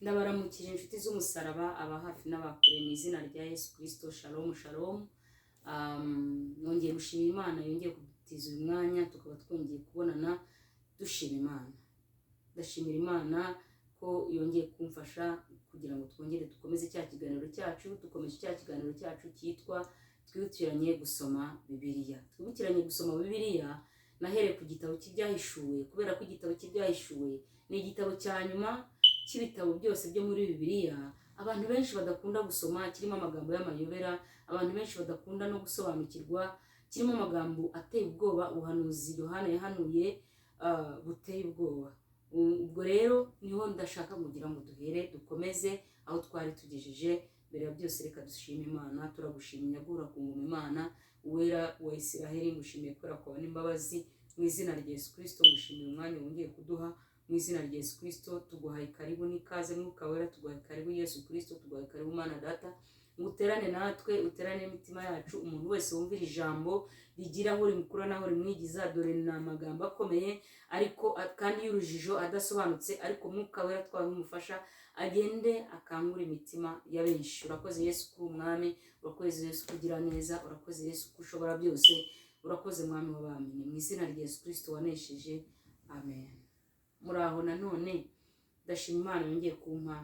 Ndabaramukije inshuti z'umusaraba, aba hafi n'abakure, mu izina rya Yesu Kristo. Shalom shalom. Nongeye gushima Imana yongeye kudutiza uyu mwanya tukaba twongeye kubonana dushima Imana. Ndashimira Imana ko yongeye kumfasha kugira ngo twongere dukomeze cya kiganiro cyacu, dukomeje cya kiganiro cyacu cyitwa twibukiranye gusoma Bibiliya. Twibukiranye gusoma Bibiliya nahereye ku gitabo cy'ibyahishuwe, kubera ko igitabo cy'ibyahishuwe ni igitabo cya nyuma cy'ibitabo byose byo muri Bibiliya. Abantu benshi badakunda gusoma, kirimo amagambo y'amayobera, abantu benshi badakunda no gusobanukirwa, kirimo amagambo ateye ubwoba, ubuhanuzi Yohana yahanuye buteye ubwoba. Ubwo rero niho ndashaka kugira ngo dukomeze aho twari tugejeje. Mbere ya byose reka dushime Imana. Turagushimira nyagura ku ngoma Imana, uwera wa Isiraheli, ngushimiye kubera ko wabona imbabazi. Mu izina rya Yesu Kristo ngushimiye umwanya wongeye kuduha. Mu izina rya Yesu Kristo tuguhaye karibu n'ikaze, Mwuka Wera tuguhaye karibu. Yesu Kristo tuguhaye karibu, Mana Data, nguterane natwe, uterane imitima yacu. Umuntu wese wumvira ijambo rigira aho rimukura naho rimwigiza, dore ni amagambo akomeye ariko kandi y'urujijo adasobanutse, ariko Mwuka Wera twabimufasha agende akangura imitima ya benshi. Urakoze Yesu ko umwami, urakoze Yesu kugira neza, urakoze Yesu ko ushobora byose, urakoze mwami w'abami. Mu izina rya Yesu Kristo wanesheje, amen. Muraho nanone, ndashima Imana yongeye kumpa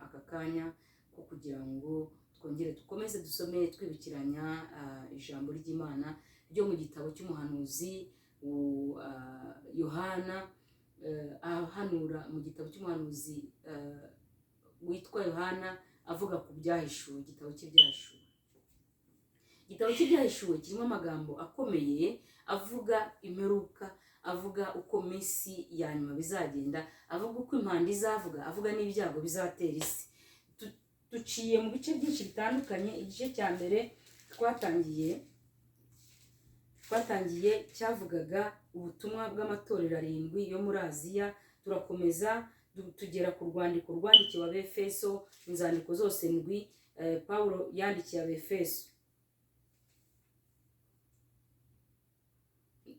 aka kanya ko kugira ngo twongere dukomeze dusome twibukiranya ijambo ry'Imana ryo mu gitabo cy'umuhanuzi Yohana, ahanura mu gitabo cy'umuhanuzi witwa Yohana avuga ku byahishuwe. Igitabo cy'ibyahishuwe, igitabo cy'ibyahishuwe kirimo amagambo akomeye avuga imperuka, avuga uko minsi ya nyuma bizagenda, avuga uko impanda izavuga, avuga n'ibyago bizatera isi. Duciye mu bice byinshi bitandukanye. Igice cya mbere twatangiye cyavugaga ubutumwa bw'amatorero 7 yo muri Aziya. Turakomeza tugera ku rwandiko rwandikiwe Abefeso, inzandiko zose 7 Paulo yandikiye Abefeso.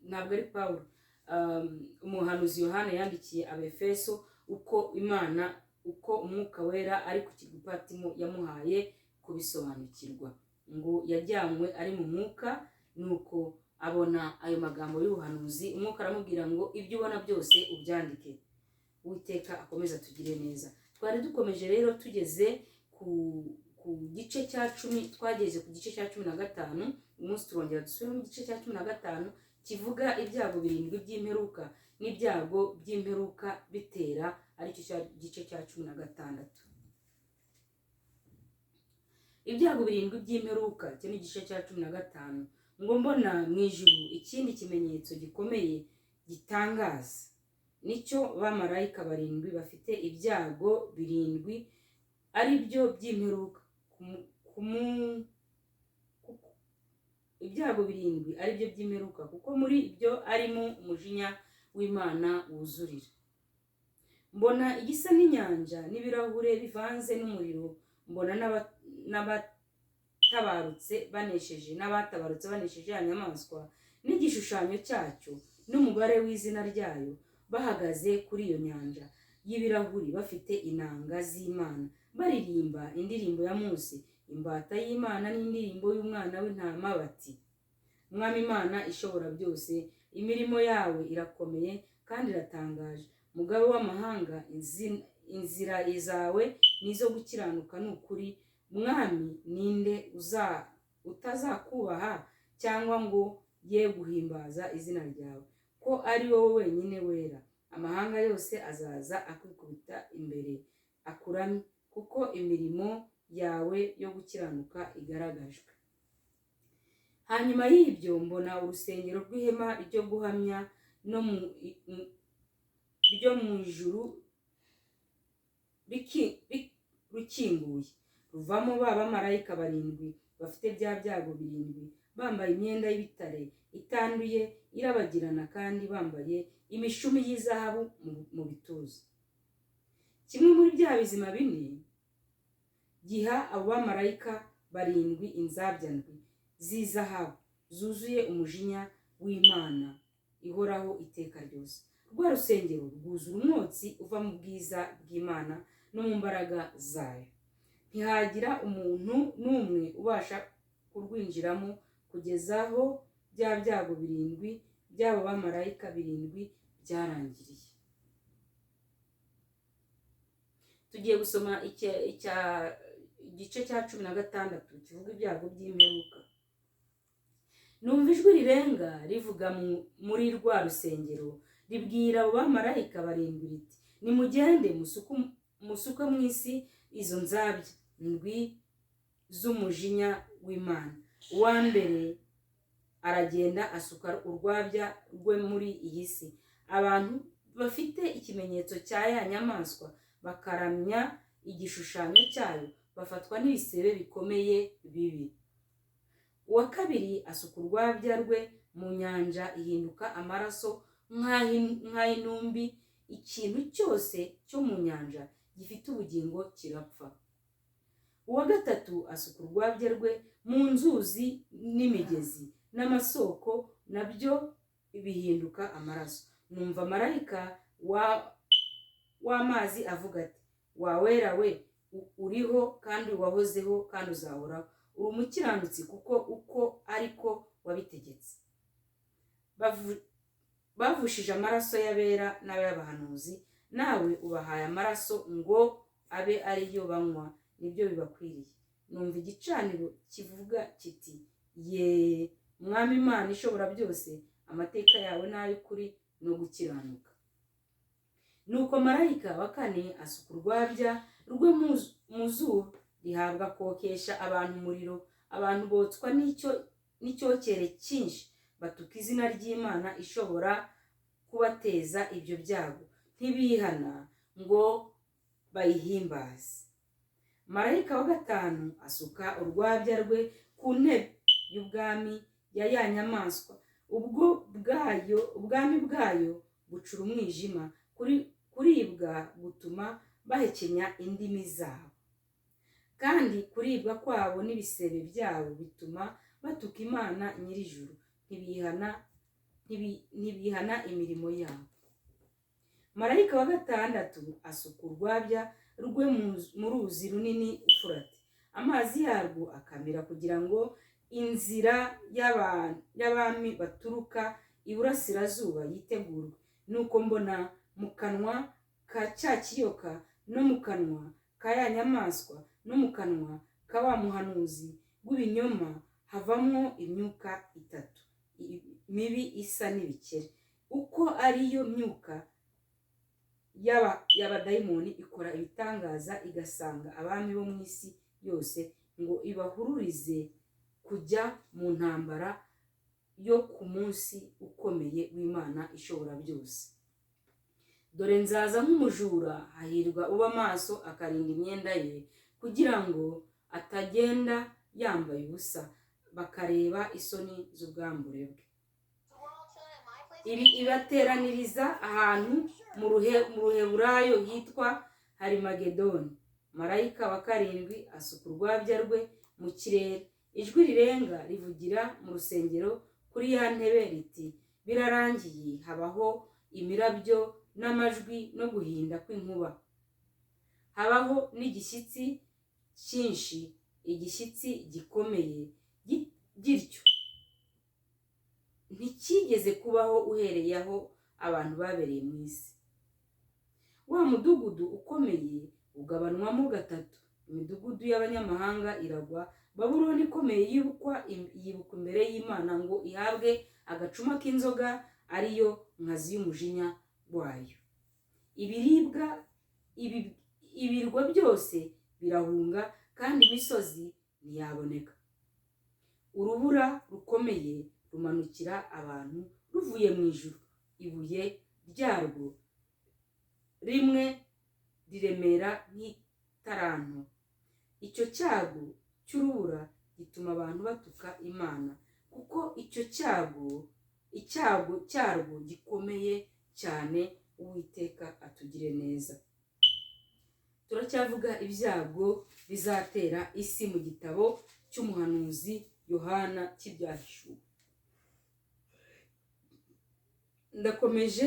Ntabwo ari Paulo, umuhanuzi Yohana yandikiye Abefeso, uko Imana, uko Umwuka Wera ari ku Patimo yamuhaye kubisobanukirwa. Ngo yajyanywe ari mu mwuka, nuko abona ayo magambo y'ubuhanuzi. Umwuka aramubwira ngo ibyo ubona byose ubyandike. Uwiteka akomeza tugire neza. Twari dukomeje rero tugeze ku gice cya 10, twageze ku gice cya 15. Umunsi turongera dusubire mu gice cya 15 kivuga ibyago 7 by'imperuka n'ibyago by'imperuka bitera, aricyo gice cya 16. Ibyago 7 by'imperuka cyo ni igice cya 15. Ngo mbona mu ijuru ikindi kimenyetso gikomeye gitangaza, nicyo bamarayika 7 bafite ibyago 7 ari byo by'imperuka. Ibyago 7 ari byo by'imperuka, kuko muri byo arimo umujinya w'Imana wuzurira. Mbona igisa n'inyanja n'ibirahure bivanze n'umuriro. Mbona n'abatabarutse banesheje ya nyamaswa n'igishushanyo cyacyo n'umubare w'izina ryayo, bahagaze kuri iyo nyanja y'ibirahuri, bafite inanga z'Imana, baririmba indirimbo ya Mose imbata y'Imana n'indirimbo y'umwana w'intama, bati: Mwami Imana ishobora byose, imirimo yawe irakomeye kandi iratangaje. Mugabe w'amahanga, inzira zawe nizo gukiranuka n'ukuri. Mwami, ninde utazakubaha cyangwa ngo ye guhimbaza izina ryawe, ko ari wowe wenyine wera? Amahanga yose azaza akwikubita imbere akuramye, kuko imirimo yawe yo gukiranuka igaragajwe. Hanyuma y'ibyo mbona urusengero rw'ihema ryo guhamya ryo mu ijuru rukinguye, ruvamo ba bamarayika 7 bafite bya byago 7, bambaye imyenda y'ibitare itanduye irabagirana, kandi bambaye imishumi y'izahabu mu bituza. Kimwe muri bya bizima 4 giha abo bamarayika 7 inzabya 7 z'izahabu zuzuye umujinya w'Imana ihoraho iteka ryose. rwa rusengero rwuzura umwotsi uva mu bwiza bw'Imana no mu mbaraga zayo. Ntihagira umuntu n'umwe ubasha kurwinjiramo kugeza aho bya byago 7 by'abo bamarayika 7 byarangiriye. Tugiye gusoma igice cya 16 kivuga ibyago by'imperuka. Numva ijwi rirenga rivuga muri rwa rusengero ribwira abo bamarayika 7 riti, nimugende musuke mu isi izo nzabya ndwi z'umujinya w'Imana. Uwa mbere aragenda asuka urwabya rwe muri iyi si. Abantu bafite ikimenyetso cya ya nyamaswa bakaramya igishushanyo cyayo bafatwa n'ibisebe bikomeye bibi. Uwa kabiri asuka urwabya rwe mu nyanja ihinduka amaraso nk'ay'intumbi. Ikintu cyose cyo mu nyanja gifite ubugingo kirapfa. Uwa gatatu asuka urwabya rwe mu nzuzi n'imigezi n'amasoko, nabyo bihinduka amaraso. Numva marayika w'amazi avuga ati, wawera we, uriho kandi wahozeho kandi uzahoraho, uri umukiranutsi kuko uko ariko wabitegetse. Bavushije amaraso y'abera n'abahanuzi, nawe ubahaye amaraso ngo abe ariyo banywa, nibyo bibakwiriye. Numva igicaniro kivuga kiti, ye Mwami Imana ishobora byose, amateka yawe n'ay'ukuri no gukiranuka. Nuko marayika wa 4 asuka urwabya rwe mu zuba, rihabwa kokesha abantu umuriro. Abantu botswa n'icyokere cyinshi, batuka izina ry'Imana ishobora kubateza ibyo byago, ntibihana ngo bayihimbaze. Marayika wa 5 asuka urwabya rwe ku ntebe y'ubwami ya ya nyamaswa. Ubwami bwayo bucura umwijima, kuribwa gutuma bahekenya indimi zabo, kandi kuribwa kwabo n'ibisebe byabo bituma batuka Imana nyir'ijuru, ntibihana imirimo yabo. Marayika wa 6 asuka urwabya rwe mu ruzi runini Ufurate. Amazi yarwo akamira kugira ngo inzira y'abami baturuka iburasirazuba yitegurwe. Nuko mbona mu kanwa ka cya kiyoka no mu kanwa ka ya nyamaswa no mu kanwa ka wa muhanuzi w'ibinyoma havamwo imyuka 3 mibi isa n'ibikere. Uko ariyo myuka y'abadayimoni ikora ibitangaza, igasanga abami bo mu isi yose ngo ibahururize kujya mu ntambara yo ku munsi ukomeye w'Imana ishobora byose. Dore nzaza nk'umujura, hahirwa uba maso akarinda imyenda ye, kugira ngo atagenda yambaye ubusa, bakareba isoni z'ubwambure bwe. Ibi ibateraniriza ahantu mu ruheburayo hitwa Harimagedoni. Marayika wa 7 asuka urwabya rwe mu kirere. Ijwi rirenga rivugira mu rusengero kuri ya ntebe riti, birarangiye. Habaho imirabyo n'amajwi no guhinda kw'inkuba. Habaho n'igishyitsi cyinshi, igishyitsi gikomeye gityo ntikigeze kubaho uhereye aho abantu babereye mu isi. Wa mudugudu ukomeye ugabanwamo 3. Imidugudu y'abanyamahanga iragwa, Babuloni ikomeye yibukwa imbere y'Imana ngo ihabwe agacuma k'inzoga, ariyo nkazi y'umujinya wayo. Ibirwa byose birahunga, kandi imisozi ntiyaboneka. Urubura rukomeye rumanukira abantu ruvuye mu ijuru. Ibuye ryarwo rimwe riremera nk'itaranto. Icyo cyago cy'urubura gituma abantu batuka Imana, kuko icyago cyarwo gikomeye cyane. Uwiteka atugire neza. Turacyavuga ibyago bizatera isi mu gitabo cy'umuhanuzi Yohana cy'ibyahishuwe. Ndakomeje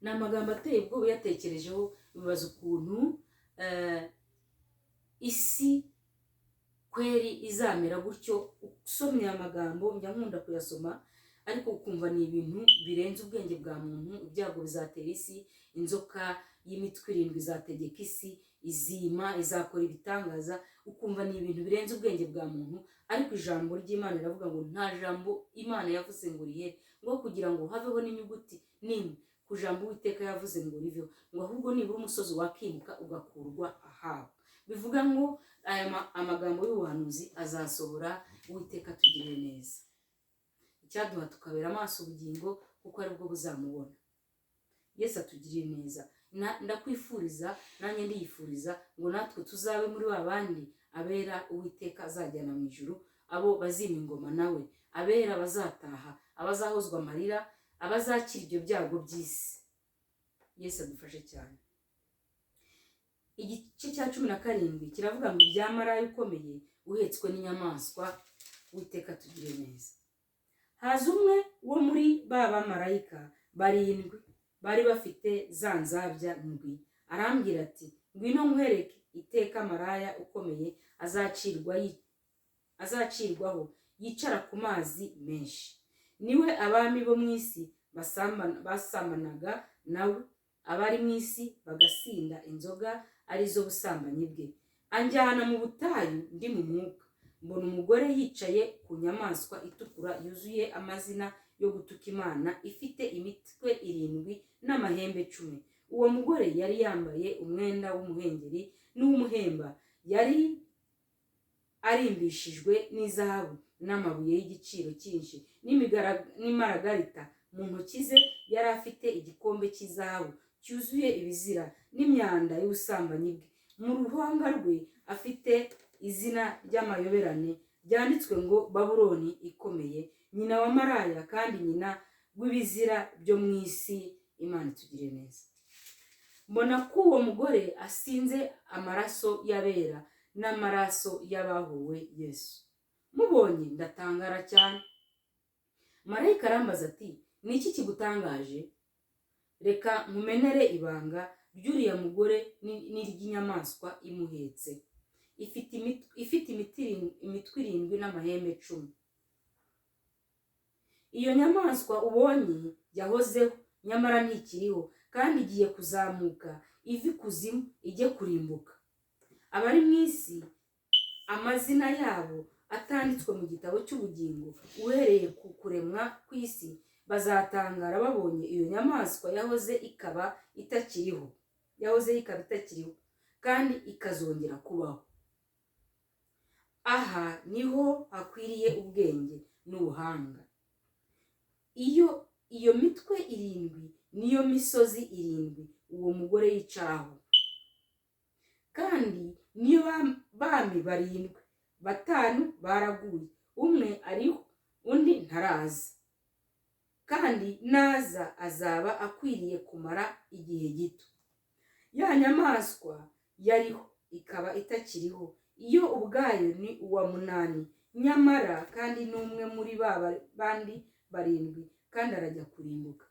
ni amagambo ateye ubwoba yatekerejeho bibaza ukuntu isi kweri izamera gutyo. Usomye amagambo njya nkunda kuyasoma ariko ukumva ni ibintu birenze ubwenge bwa muntu. Ibyago bizatera isi, inzoka y'imitwe 7 izategeka isi, izima izakora ibitangaza, ukumva ni ibintu birenze ubwenge bwa muntu. Ariko ijambo ry'Imana riravuga ngo nta jambo Imana yavuze ngo rihere ngo kugira ngo haveho n'inyuguti n'imwe ku jambo Uwiteka yavuze ngo riveho, ngo ahubwo nibura umusozi wakimuka ugakurwa ahawe. Bivuga ngo aya amagambo y'ubuhanuzi azasohora. Uwiteka tugirire neza, icyaduha tukabera amaso ubugingo kuko aribwo buzamubona. Yesu atugirire neza. Ndakwifuriza nanjye ndiyifuriza ngo natwe tuzabe muri babandi abera Uwiteka azajyana mu ijuru, abo bazima ingoma nawe, abera bazataha, abazahozwa amarira, abazakira ibyo byago by'isi. Yesu adufashe cyane. Igice cya 17 kiravuga ngo ibya maraya ukomeye uhetswe n'inyamaswa. Uwiteka tugire neza. Haza umwe wo muri ba bamarayika 7 bari bafite za nzabya ndwi, arambwira ati ngwino nkwereke iteka maraya ukomeye azacirwaho yicara ku mazi menshi. Niwe abami bo mu isi basamanaga nawe, abari mu isi bagasinda inzoga arizo busambanyi bwe. Anjyana mu butayu ndi mu mwuka, mbona umugore yicaye ku nyamaswa itukura yuzuye amazina yo gutuka Imana, ifite imitwe 7 n'amahembe 10. Uwo mugore yari yambaye umwenda w'umuhengeri n'umuhemba, yari arimbishijwe n'izahabu n'amabuye y'igiciro cyinshi n'imaragarita. Mu ntoki ze yari afite igikombe cy'izahabu cyuzuye ibizira n'imyanda y'ubusambanyi bwe. Mu ruhanga rwe afite izina ry'amayoberane ryanditswe ngo Babuloni ikomeye, nyina wa maraya kandi nyina w'ibizira byo mu isi. Imana tugire neza. Mbona ko uwo mugore asinze amaraso y'abera n'amaraso y'abahowe Yesu. Mubonye ndatangara cyane. Marayika arambaza ati ni iki kigutangaje? Reka nkumenere ibanga ry'uriya mugore n'iry'inyamaswa imuhetse, ifite imitwe 7 n'amahembe 10. Iyo nyamaswa ubonye yahozeho, nyamara ntikiriho, kandi igiye kuzamuka ivi kuzimu ijye kurimbuka. Abari mu isi amazina yabo atanditswe mu gitabo cy'ubugingo uhereye ku kuremwa kw'isi bazatangara babonye iyo nyamaswa yahoze ikaba itakiriho kandi ikazongera kubaho. Aha niho hakwiriye ubwenge n'ubuhanga. Iyo mitwe 7 niyo misozi 7 uwo mugore yicaraho, kandi niyo bami 7. 5 baraguye, umwe ariho undi ntaraza, kandi naza azaba akwiriye kumara igihe gito. Ya nyamaswa yariho ikaba itakiriho, iyo ubwayo ni uwa 8, nyamara kandi n'umwe muri bandi 7, kandi arajya kurimbuka.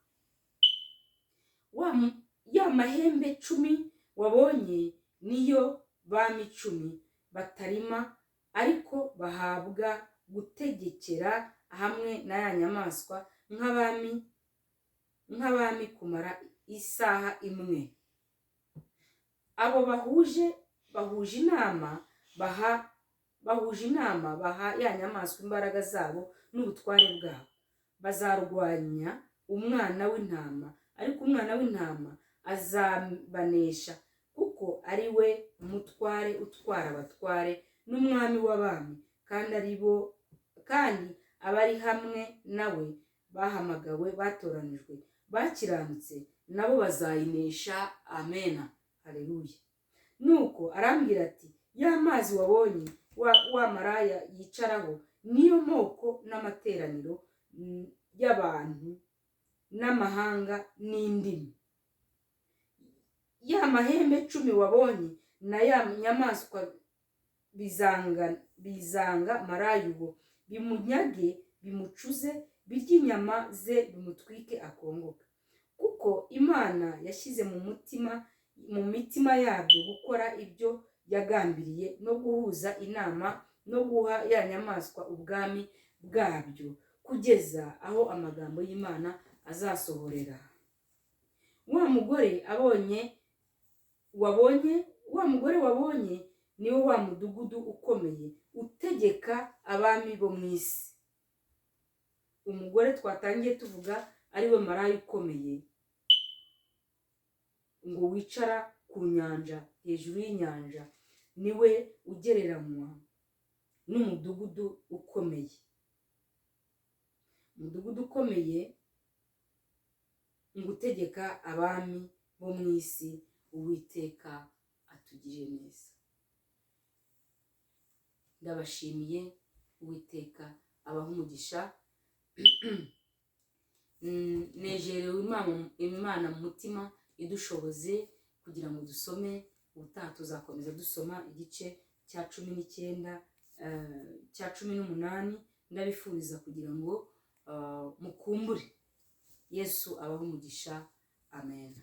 Ya mahembe 10 wabonye niyo bami 10 batarima, ariko bahabwa gutegekera hamwe na ya nyamaswa nk'abami kumara isaha imwe. Abo bahuje inama baha ya nyamaswa imbaraga zabo n'ubutware bwabo. Bazarwanya umwana w'intama, ariko umwana w'intama azabanesha, kuko ari we umutware utwara abatware n'umwami w'abami, kandi abari hamwe nawe bahamagawe, batoranijwe, bakiranutse, nabo bazayinesha. Amena. Haleluya. Nuko arambwira ati ya mazi wabonye wa maraya yicaraho niyo moko n'amateraniro y'abantu n'amahanga n'indimi. Ya mahembe 10 wabonye na ya nyamaswa bizanga maraya uwo, bimunyage, bimucuze, birye inyama ze, bimutwike akongoka. Kuko kuko imana yashyize mu mitima yabyo gukora ibyo yagambiriye no guhuza inama no guha ya nyamaswa ubwami bwabyo kugeza aho amagambo y'Imana azasohorera. Wa mugore wabonye niwe wa mudugudu ukomeye utegeka abami bo mu isi. Umugore twatangiye tuvuga ari we maraya ukomeye ngo wicara ku nyanja, hejuru y'inyanja, niwe ugereranywa n'umudugudu ukomeye. Umudugudu ukomeye ngo utegeka abami bo mu isi. Uwiteka atugirire neza. Ndabashimiye, Uwiteka abaha umugisha. Nejerewe Imana mu mutima idushoboze kugira ngo dusome. Ubutaha tuzakomeza dusoma igice cya 19 cya 18. Ndabifuriza kugira ngo mukumbure. Yesu abaha umugisha. Amen.